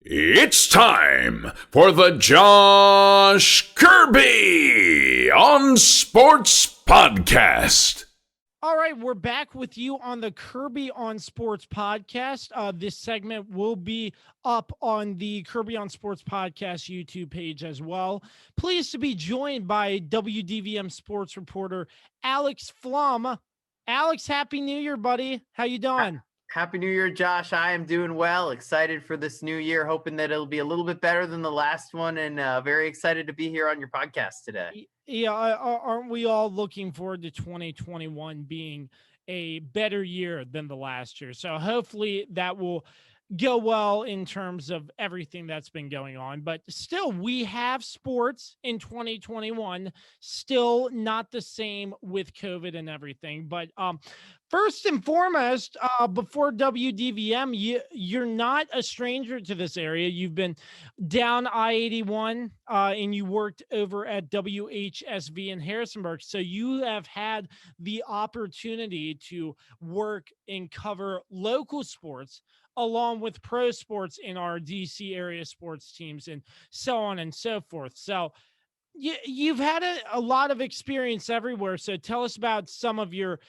It's time for the Josh Kirby on Sports Podcast. All right, we're back with you on the Kirby on Sports podcast. This segment will be up on the Kirby on Sports podcast YouTube page as well. Pleased to be joined by WDVM sports reporter Alex Flum. Alex, happy New Year, buddy. How you doing? Happy New Year, Josh. I am doing well. Excited for this new year. Hoping that it'll be a little bit better than the last one, and very excited to be here on your podcast today. Yeah, aren't we all looking forward to 2021 being a better year than the last year? So hopefully that will go well in terms of everything that's been going on. But still, we have sports in 2021, still not the same with COVID and everything. But first and foremost, before WDVM, you're not a stranger to this area. You've been down I-81 and you worked over at WHSV in Harrisonburg. So you have had the opportunity to work and cover local sports along with pro sports in our DC area sports teams and so on and so forth. So you've had a lot of experience everywhere. So tell us about some of your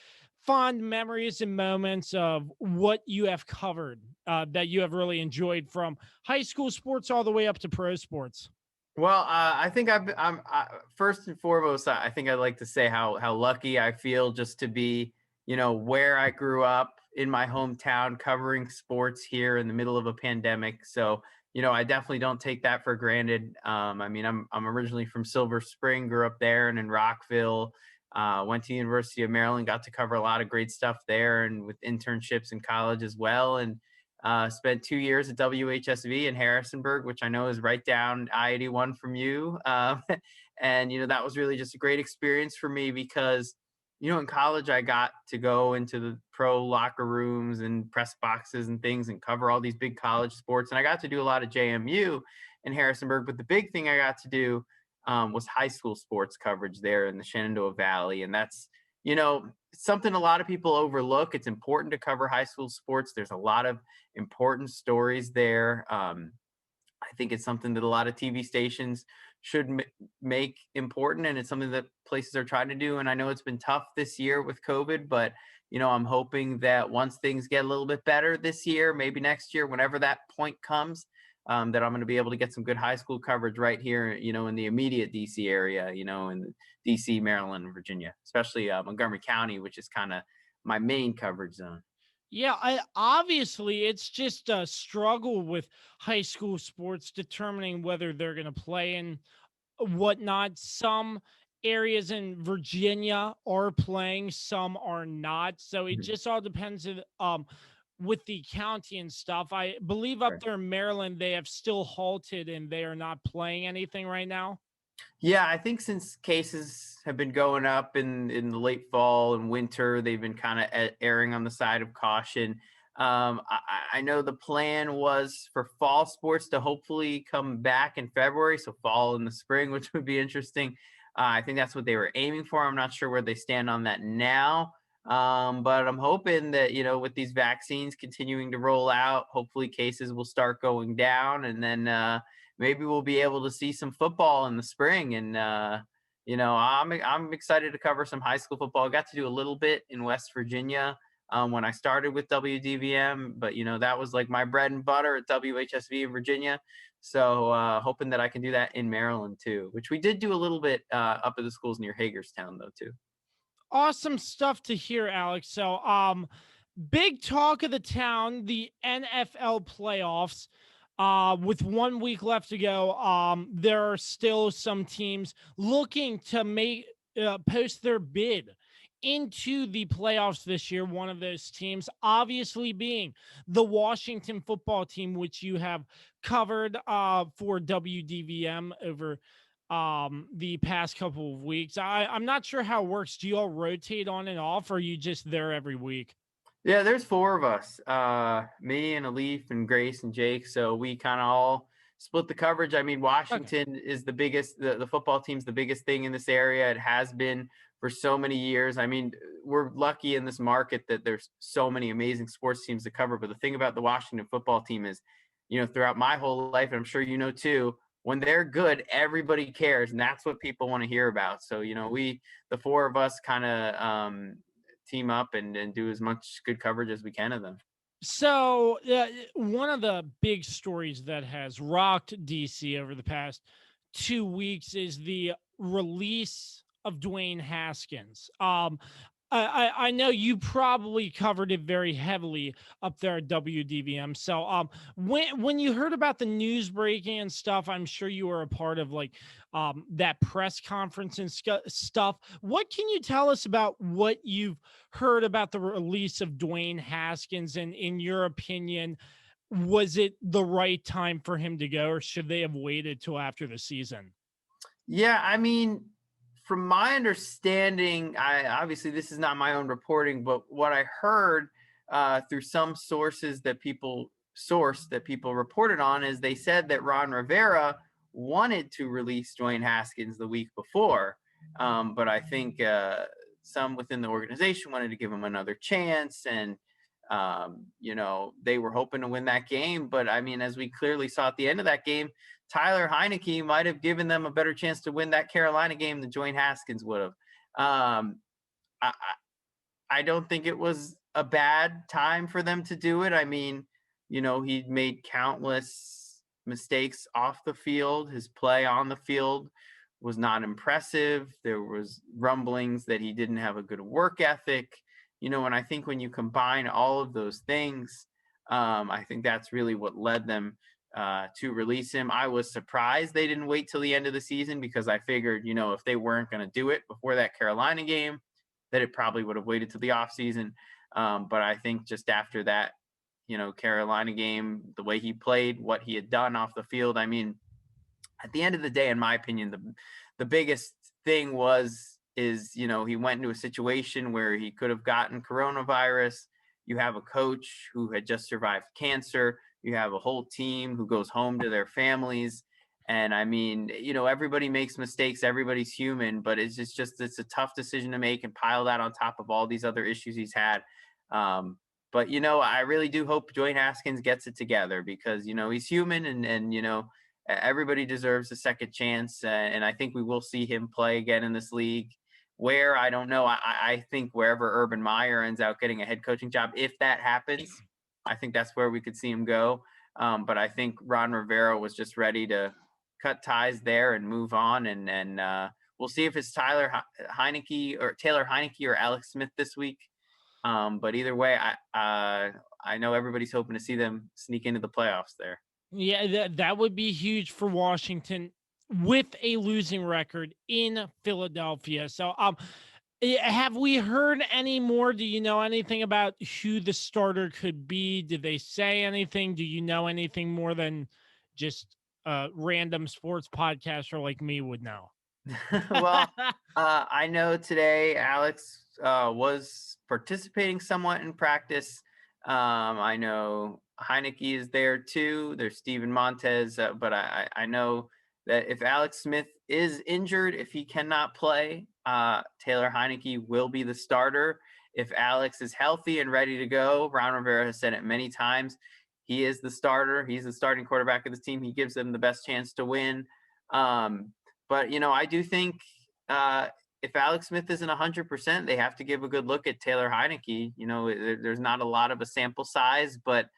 fond memories and moments of what you have covered that you have really enjoyed from high school sports all the way up to pro sports. Well, I think I'm first and foremost. I think I'd like to say how lucky I feel just to be, where I grew up in my hometown, covering sports here in the middle of a pandemic. So, I definitely don't take that for granted. I'm originally from Silver Spring, grew up there, and in Rockville. Went to the University of Maryland, got to cover a lot of great stuff there, and with internships in college as well. And spent 2 years at WHSV in Harrisonburg, which I know is right down I-81 from you. And, that was really just a great experience for me because, in college, I got to go into the pro locker rooms and press boxes and things and cover all these big college sports. And I got to do a lot of JMU in Harrisonburg. But the big thing I got to do was high school sports coverage there in the Shenandoah Valley. And that's, something a lot of people overlook. It's important to cover high school sports. There's a lot of important stories there. I think it's something that a lot of TV stations should make important, and it's something that places are trying to do. And I know it's been tough this year with COVID, but I'm hoping that once things get a little bit better this year, maybe next year, whenever that point comes, that I'm going to be able to get some good high school coverage right here, in the immediate DC area, in DC, Maryland, Virginia, especially Montgomery County, which is kind of my main coverage zone. Yeah, obviously it's just a struggle with high school sports determining whether they're going to play and whatnot. Some areas in Virginia are playing, some are not. So it Mhm. just all depends with the county and stuff. I believe up Right. there in Maryland, they have still halted and they are not playing anything right now. Yeah, I think since cases have been going up in the late fall and winter, they've been kind of erring on the side of caution. I know the plan was for fall sports to hopefully come back in February, so fall in the spring, which would be interesting. I think that's what they were aiming for. I'm not sure where they stand on that now, but I'm hoping that with these vaccines continuing to roll out, hopefully cases will start going down, and then maybe we'll be able to see some football in the spring. And I'm excited to cover some high school football. I got to do a little bit in West Virginia when I started with WDVM, but that was like my bread and butter at WHSV in Virginia. So hoping that I can do that in Maryland too, which we did do a little bit up at the schools near Hagerstown though too. Awesome stuff to hear, Alex. So, big talk of the town, the NFL playoffs. With 1 week left to go, there are still some teams looking to make post their bid into the playoffs this year. One of those teams, obviously, being the Washington football team, which you have covered for WDVM over the past couple of weeks. I'm not sure how it works. Do you all rotate on and off, or are you just there every week? Yeah, there's four of us, me and Alif and Grace and Jake. So we kind of all split the coverage. I mean, Okay. Washington is the biggest, the football team's the biggest thing in this area. It has been for so many years. I mean, we're lucky in this market that there's so many amazing sports teams to cover. But the thing about the Washington football team is throughout my whole life, and I'm sure too, when they're good, everybody cares, and that's what people want to hear about. So, the four of us kind of team up and do as much good coverage as we can of them. So, one of the big stories that has rocked DC over the past 2 weeks is the release of Dwayne Haskins. I know you probably covered it very heavily up there at WDVM. So when you heard about the news breaking and stuff, I'm sure you were a part of like that press conference and stuff. What can you tell us about what you've heard about the release of Dwayne Haskins, and in your opinion, was it the right time for him to go, or should they have waited till after the season? Yeah, I mean, from my understanding, obviously this is not my own reporting, but what I heard through some sources that people reported on is they said that Ron Rivera wanted to release Dwayne Haskins the week before, but I think some within the organization wanted to give him another chance, and they were hoping to win that game. But I mean, as we clearly saw at the end of that game, Tyler Heinecke might have given them a better chance to win that Carolina game than Dwayne Haskins would have. I, I don't think it was a bad time for them to do it. I mean, he made countless mistakes off the field. His play on the field was not impressive. There was rumblings that he didn't have a good work ethic. And I think when you combine all of those things, I think that's really what led them to release him. I was surprised they didn't wait till the end of the season, because I figured, if they weren't going to do it before that Carolina game, that it probably would have waited till the offseason. But I think just after that, Carolina game, the way he played, what he had done off the field, I mean, at the end of the day, in my opinion, the biggest thing is he went into a situation where he could have gotten coronavirus. You have a coach who had just survived cancer. You have a whole team who goes home to their families. And I mean, everybody makes mistakes. Everybody's human, but it's a tough decision to make and pile that on top of all these other issues he's had. But, I really do hope Dwayne Haskins gets it together, because, he's human, and everybody deserves a second chance. And I think we will see him play again in this league. Where, I don't know. I think wherever Urban Meyer ends up getting a head coaching job, if that happens, I think that's where we could see him go. But I think Ron Rivera was just ready to cut ties there and move on. And we'll see if it's Taylor Heinecke or Alex Smith this week. But either way, I know everybody's hoping to see them sneak into the playoffs there. Yeah, that would be huge for Washington with a losing record in Philadelphia. So, have we heard any more? Do you know anything about who the starter could be? Did they say anything? Do you know anything more than just a random sports podcaster like me would know? Well, I know today Alex was participating somewhat in practice. I know Heinecke is there too. There's Steven Montez, but I know that if Alex Smith is injured, if he cannot play, Taylor Heinecke will be the starter. If Alex is healthy and ready to go, Ron Rivera has said it many times, he is the starter. He's the starting quarterback of this team. He gives them the best chance to win. But, I do think if Alex Smith isn't 100%, they have to give a good look at Taylor Heinecke. There's not a lot of a sample size, but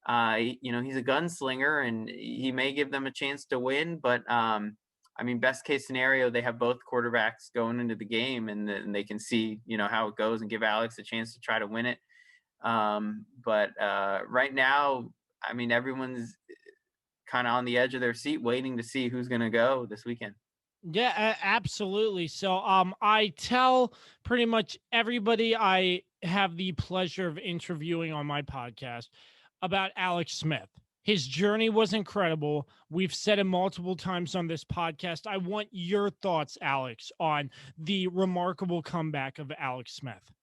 he's a gunslinger, and he may give them a chance to win. But I mean, best case scenario, they have both quarterbacks going into the game, and they can see how it goes and give Alex a chance to try to win it. But right now, I mean, everyone's kind of on the edge of their seat, waiting to see who's going to go this weekend. Yeah, absolutely. So I tell pretty much everybody I have the pleasure of interviewing on my podcast about Alex Smith. His journey was incredible. We've said it multiple times on this podcast. I want your thoughts, Alex, on the remarkable comeback of Alex Smith.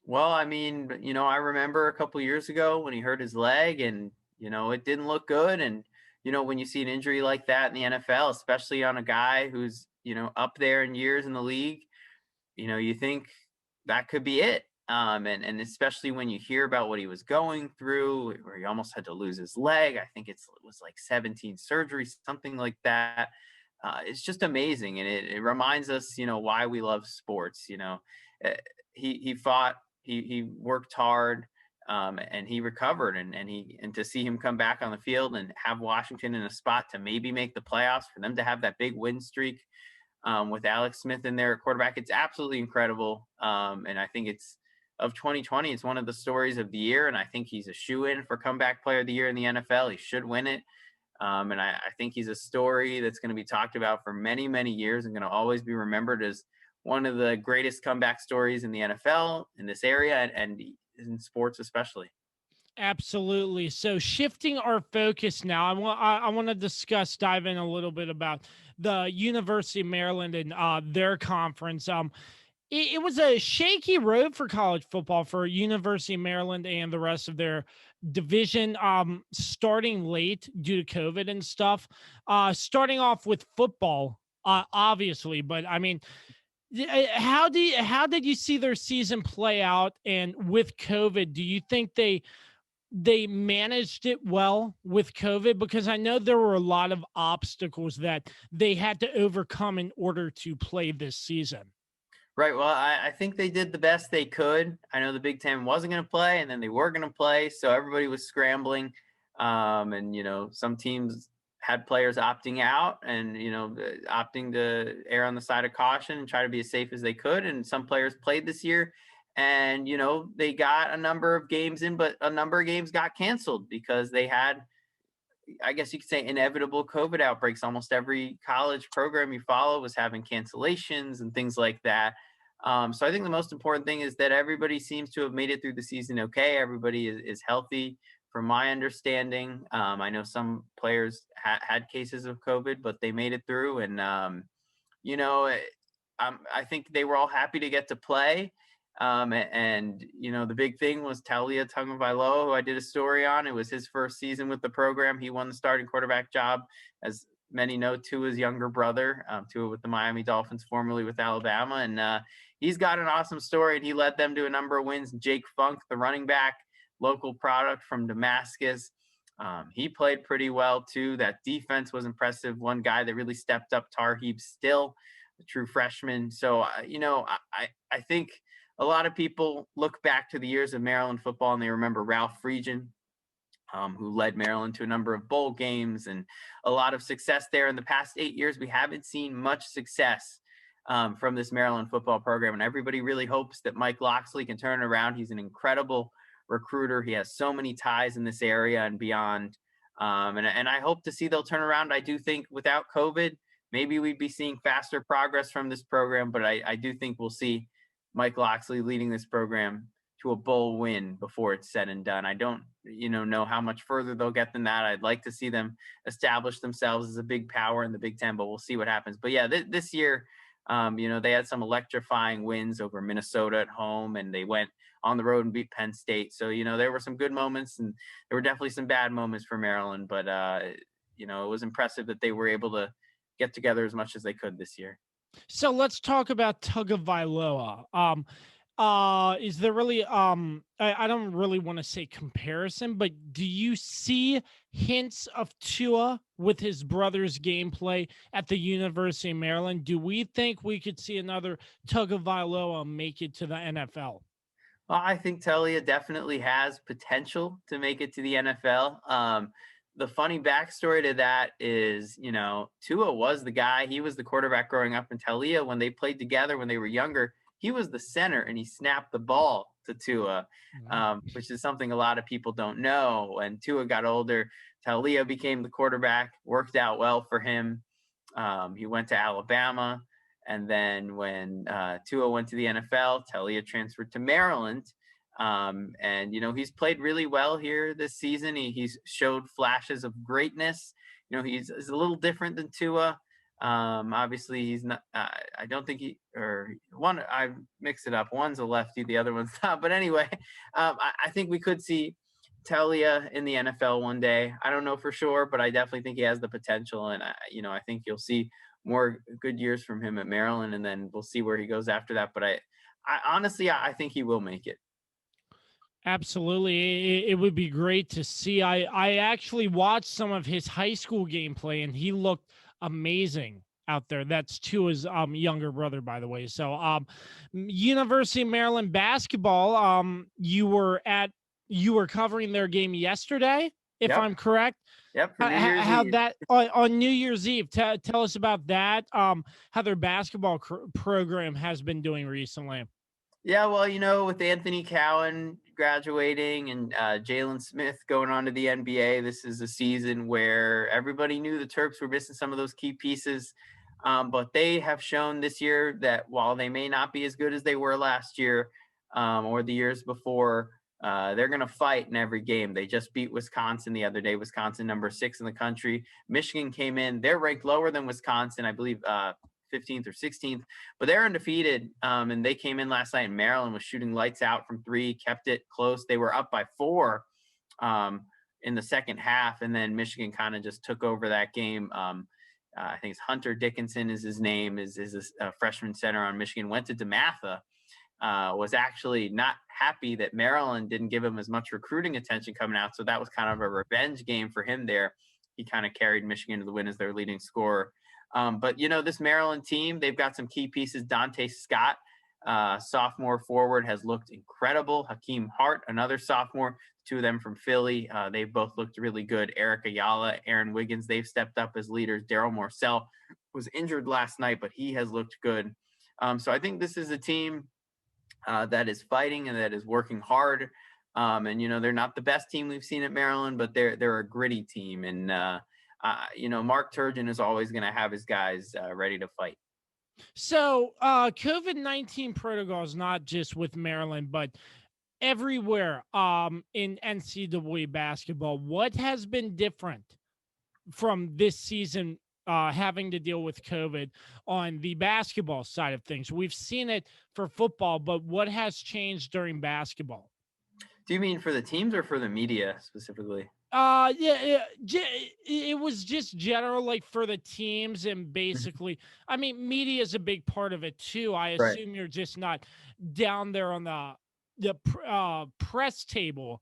Well, I mean, I remember a couple years ago when he hurt his leg, and, it didn't look good. And, when you see an injury like that in the NFL, especially on a guy who's, up there in years in the league, you think that could be it. And especially when you hear about what he was going through, where he almost had to lose his leg. I think it was like 17 surgeries, something like that. It's just amazing, and it reminds us, why we love sports. Uh, he fought, he worked hard, and he recovered, and to see him come back on the field and have Washington in a spot to maybe make the playoffs, for them to have that big win streak, with Alex Smith in there at quarterback, it's absolutely incredible. And I think of 2020, it's one of the stories of the year, and I think he's a shoe-in for comeback player of the year in the NFL. He should win it. And I think he's a story that's going to be talked about for many, many years, and going to always be remembered as one of the greatest comeback stories in the NFL, in this area, and in sports especially. Absolutely. So shifting our focus now, I want to dive in a little bit about the University of Maryland and their conference. It was a shaky road for college football for University of Maryland and the rest of their division, starting late due to COVID and stuff. Starting off with football, obviously, but I mean, how did you see their season play out? And with COVID, do you think they managed it well with COVID? Because I know there were a lot of obstacles that they had to overcome in order to play this season. Right. Well, I think they did the best they could. I know the Big Ten wasn't going to play, and then they were going to play, so everybody was scrambling. And some teams had players opting out, and opting to err on the side of caution and try to be as safe as they could. And some players played this year, and they got a number of games in, but a number of games got canceled because they had, I guess you could say, inevitable COVID outbreaks. Almost every college program you follow was having cancellations and things like that. So I think the most important thing is that everybody seems to have made it through the season okay. Everybody is healthy, from my understanding. I know some players had cases of COVID, but they made it through. And, I think they were all happy to get to play. The big thing was Tua Tagovailoa, who I did a story on. It was his first season with the program. He won the starting quarterback job. As many know, Tua's younger brother, Tua with the Miami Dolphins, formerly with Alabama. And he's got an awesome story, and he led them to a number of wins. Jake Funk, the running back, local product from Damascus, he played pretty well too. That defense was impressive. One guy that really stepped up, Tarheeb Still, a true freshman. So, I think a lot of people look back to the years of Maryland football and they remember Ralph Friedgen, who led Maryland to a number of bowl games and a lot of success there. In the past 8 years, we haven't seen much success from this Maryland football program, and everybody really hopes that Mike Locksley can turn it around. He's an incredible recruiter. He has so many ties in this area and beyond. And I hope to see they'll turn around. I do think without COVID, maybe we'd be seeing faster progress from this program, but I do think we'll see Mike Locksley leading this program to a bowl win before it's said and done. I don't, know how much further they'll get than that. I'd like to see them establish themselves as a big power in the Big Ten, but we'll see what happens. But yeah, this year, they had some electrifying wins over Minnesota at home, and they went on the road and beat Penn State. So, there were some good moments, and there were definitely some bad moments for Maryland, but, it was impressive that they were able to get together as much as they could this year. So let's talk about Tagovailoa. Is there really I don't really want to say comparison, but do you see hints of Tua with his brother's gameplay at the University of Maryland? Do we think we could see another Tagovailoa make it to the NFL? Well, I think Tua definitely has potential to make it to the NFL. The funny backstory to that is, Tua was the guy. He was the quarterback growing up in Tua. When they played together when they were younger, he was the center, and he snapped the ball to Tua, which is something a lot of people don't know. When Tua got older, Tua became the quarterback, worked out well for him. He went to Alabama. And then when Tua went to the NFL, Tua transferred to Maryland. And he's played really well here this season. He's showed flashes of greatness. He's a little different than Tua. Obviously he's not, I don't think I mix it up. One's a lefty, the other one's not. But anyway, I think we could see Tua in the NFL one day. I don't know for sure, but I definitely think he has the potential. And I think you'll see more good years from him at Maryland, and then we'll see where he goes after that. But I think he will make it. Absolutely. It would be great to see. I actually watched some of his high school gameplay and he looked amazing out there. That's Tua's younger brother, by the way. So University of Maryland basketball, you were covering their game yesterday, if Yep. I'm correct. Yep. For New Year's How Eve. that on New Year's Eve. Tell us about that. How their basketball program has been doing recently. Yeah, well, with Anthony Cowan graduating and Jalen Smith going on to the NBA, this is a season where everybody knew the Terps were missing some of those key pieces. But they have shown this year that while they may not be as good as they were last year or the years before, they're going to fight in every game. They just beat Wisconsin the other day. Wisconsin, number 6 in the country. Michigan came in. They're ranked lower than Wisconsin, I believe, 15th or 16th, but they're undefeated. And they came in last night, and Maryland was shooting lights out from 3, kept it close. They were up by 4 in the second half, and then Michigan kind of just took over that game. I think it's Hunter Dickinson is his name, is a freshman center on Michigan, went to DeMatha, was actually not happy that Maryland didn't give him as much recruiting attention coming out. So that was kind of a revenge game for him there. He kind of carried Michigan to the win as their leading scorer. But this Maryland team, they've got some key pieces. Dante Scott, sophomore forward, has looked incredible. Hakeem Hart, another sophomore, 2 of them from Philly. They've both looked really good. Eric Ayala, Aaron Wiggins, they've stepped up as leaders. Daryl Morcell was injured last night, but he has looked good. So I think this is a team that is fighting and that is working hard. And they're not the best team we've seen at Maryland, but they're a gritty team. And Mark Turgeon is always going to have his guys ready to fight. So COVID-19 protocols, not just with Maryland, but everywhere in NCAA basketball. What has been different from this season having to deal with COVID on the basketball side of things? We've seen it for football, but what has changed during basketball? Do you mean for the teams or for the media specifically? It was just general, like for the teams, and basically, I mean, media is a big part of it too. I assume you're just not down there on the press table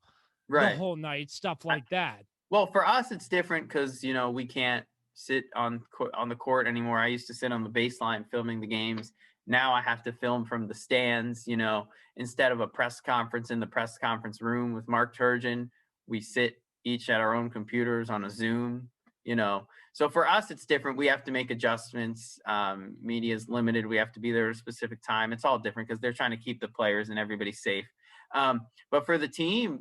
the whole night, stuff like that. Well, for us, it's different because we can't sit on the court anymore. I used to sit on the baseline filming the games. Now I have to film from the stands. Instead of a press conference in the press conference room with Mark Turgeon, we sit each at our own computers on a Zoom. So for us, it's different. We have to make adjustments. Media is limited. We have to be there at a specific time. It's all different because they're trying to keep the players and everybody safe. But for the team,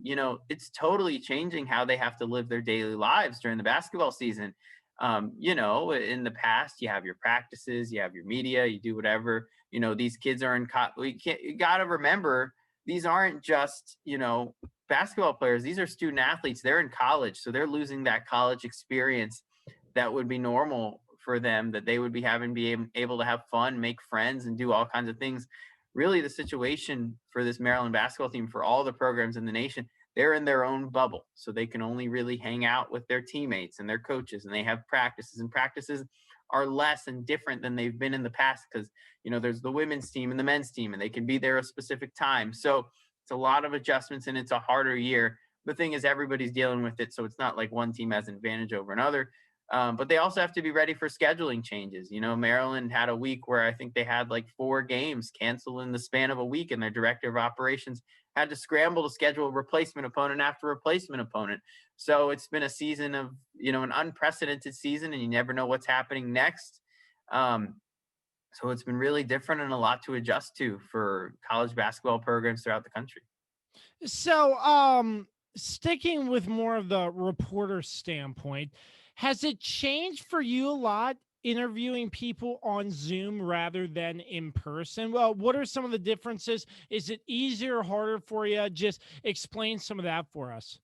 it's totally changing how they have to live their daily lives during the basketball season. In the past, you have your practices, you have your media, you do whatever. These kids are you got to remember, these aren't just, basketball players. These are student athletes. They're in college, so they're losing that college experience that would be normal for them, that they would be able to have fun, make friends, and do all kinds of things. Really, the situation for this Maryland basketball team, for all the programs in the nation, they're in their own bubble. So they can only really hang out with their teammates and their coaches, and they have practices, and practices are less and different than they've been in the past because, there's the women's team and the men's team, and they can be there a specific time. So it's a lot of adjustments, and it's a harder year. The thing is, everybody's dealing with it, so it's not like one team has an advantage over another. But they also have to be ready for scheduling changes. Maryland had a week where I think they had like 4 games canceled in the span of a week, and their director of operations had to scramble to schedule replacement opponent after replacement opponent. So it's been a season of, an unprecedented season, and you never know what's happening next. So it's been really different and a lot to adjust to for college basketball programs throughout the country. So, sticking with more of the reporter standpoint, has it changed for you a lot interviewing people on Zoom rather than in person? Well, what are some of the differences? Is it easier or harder for you? Just explain some of that for us.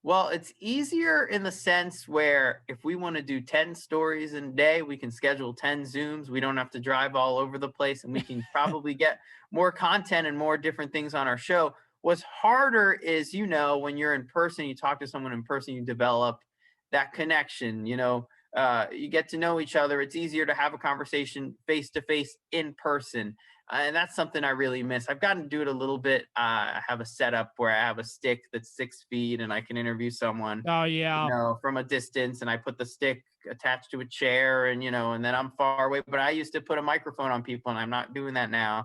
Well, it's easier in the sense where if we want to do 10 stories in a day, we can schedule 10 Zooms. We don't have to drive all over the place, and we can probably get more content and more different things on our show. What's harder is, when you're in person, you talk to someone in person, you develop that connection, you get to know each other. It's easier to have a conversation face-to-face in person. And that's something I really miss. I've gotten to do it a little bit. I have a setup where I have a stick that's 6 feet and I can interview someone, Oh yeah. from a distance, and I put the stick attached to a chair, and, and then I'm far away. But I used to put a microphone on people, and I'm not doing that now,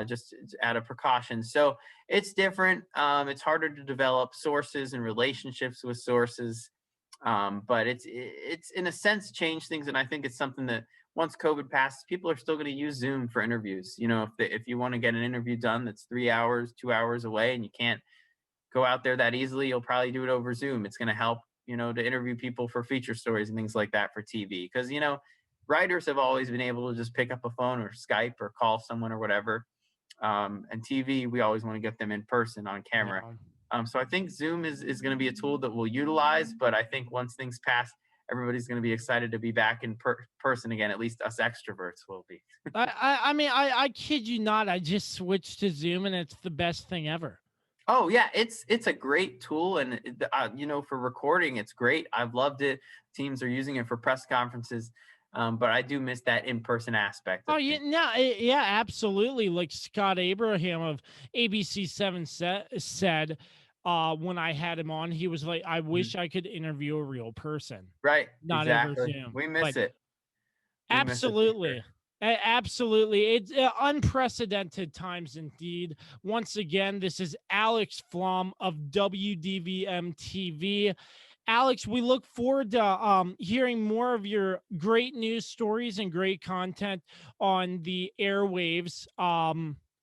just out of precaution. So it's different. It's harder to develop sources and relationships with sources. But it's in a sense changed things. And I think it's something that once COVID passes, people are still going to use Zoom for interviews. If you want to get an interview done that's 3 hours, 2 hours away, and you can't go out there that easily, you'll probably do it over Zoom. It's going to help, to interview people for feature stories and things like that for TV. Because, writers have always been able to just pick up a phone or Skype or call someone or whatever. And TV, we always want to get them in person on camera. Yeah. So I think Zoom is going to be a tool that we'll utilize, but I think once things pass, everybody's going to be excited to be back in person again. At least us extroverts will be. I mean, I kid you not. I just switched to Zoom, and it's the best thing ever. Oh yeah, it's a great tool, and for recording, it's great. I've loved it. Teams are using it for press conferences, but I do miss that in-person aspect. Oh yeah, no, yeah, absolutely. Like Scott Abraham of ABC7 said, when I had him on, he was like, "I wish I could interview a real person." Right. Not exactly. over Zoom. We miss it. Absolutely. Absolutely. It's unprecedented times indeed. Once again, this is Alex Flum of WDVM TV. Alex, we look forward to hearing more of your great news stories and great content on the airwaves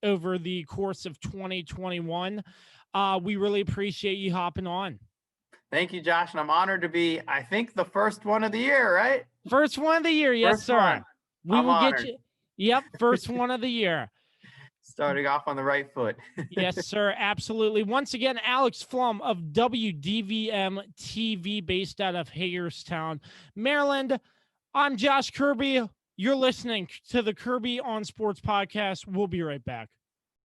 over the course of 2021. We really appreciate you hopping on. Thank you, Josh. And I'm honored to be, I think, the first one of the year, right? First one of the year. Yes, First sir. one. We will get you. Yep. First one of the year. Starting off on the right foot. Yes, sir. Absolutely. Once again, Alex Flum of WDVM TV based out of Hagerstown, Maryland. I'm Josh Kirby. You're listening to the Kirby on Sports podcast. We'll be right back.